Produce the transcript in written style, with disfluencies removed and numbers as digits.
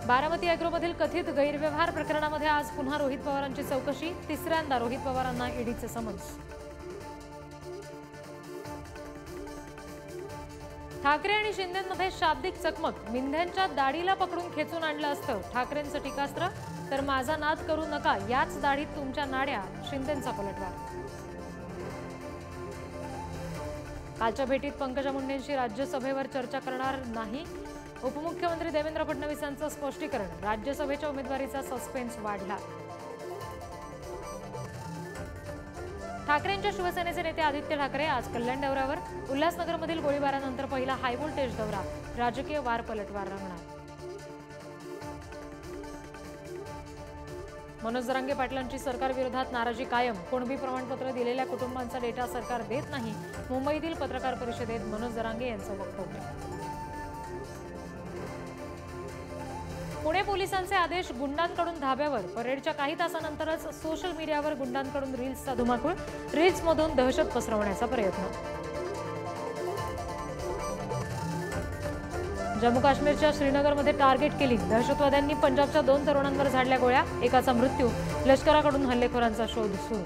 बारामती अॅग्रोमधील कथित गैरव्यवहार प्रकरणामध्ये आज पुन्हा रोहित पवारांची चौकशी। तिसऱ्यांदा रोहित पवारांना ईडीचे समन्स। ठाकरे आणि शिंदेंमध्ये शाब्दिक चकमक। मिंध्यांच्या दाढीला पकडून खेचून आणलं असतं ठाकरेंचं टीकास्त्र, तर माझा नाद करू नका, याच दाढीत तुमच्या नाड्या, शिंदेंचा पलटवार। कालच्या भेटीत पंकजा मुंडेंशी राज्यसभेवर चर्चा करणार नाही, उपमुख्यमंत्री देवेंद्र फडणवीसांचं स्पष्टीकरण। राज्यसभेच्या उमेदवारीचा सस्पेन्स वाढला। ठाकरेंच्या शिवसेनेचे नेते आदित्य ठाकरे आज कल्याण दौऱ्यावर। उल्हासनगरमधील गोळीबारानंतर पहिला हायव्होल्टेज दौरा, राजकीय वार पलटवार रंगणार। मनोज जरांगे पाटलांची सरकार विरोधात नाराजी कायम। कुणबी प्रमाणपत्र दिलेल्या कुटुंबांचा डेटा सरकार देत नाही, मुंबईतील पत्रकार परिषदेत मनोज जरांगे यांचं वक्तव्य। पुणे पोलिसांचे आदेश, गुंडांकडून धाब्यावर। परेडच्या काही तासानंतरच सोशल मीडियावर गुंडांकडून रील्सचा धुमाकूळ, रील्समधून दहशत पसरवण्याचा प्रयत्न। जम्मू काश्मीरच्या श्रीनगरमध्ये टार्गेट किलिंग, दहशतवाद्यांनी पंजाबच्या 2 तरुणांवर झाडल्या गोळ्या, एकाचा मृत्यू। लष्कराकडून हल्लेखोरांचा शोध सुरू।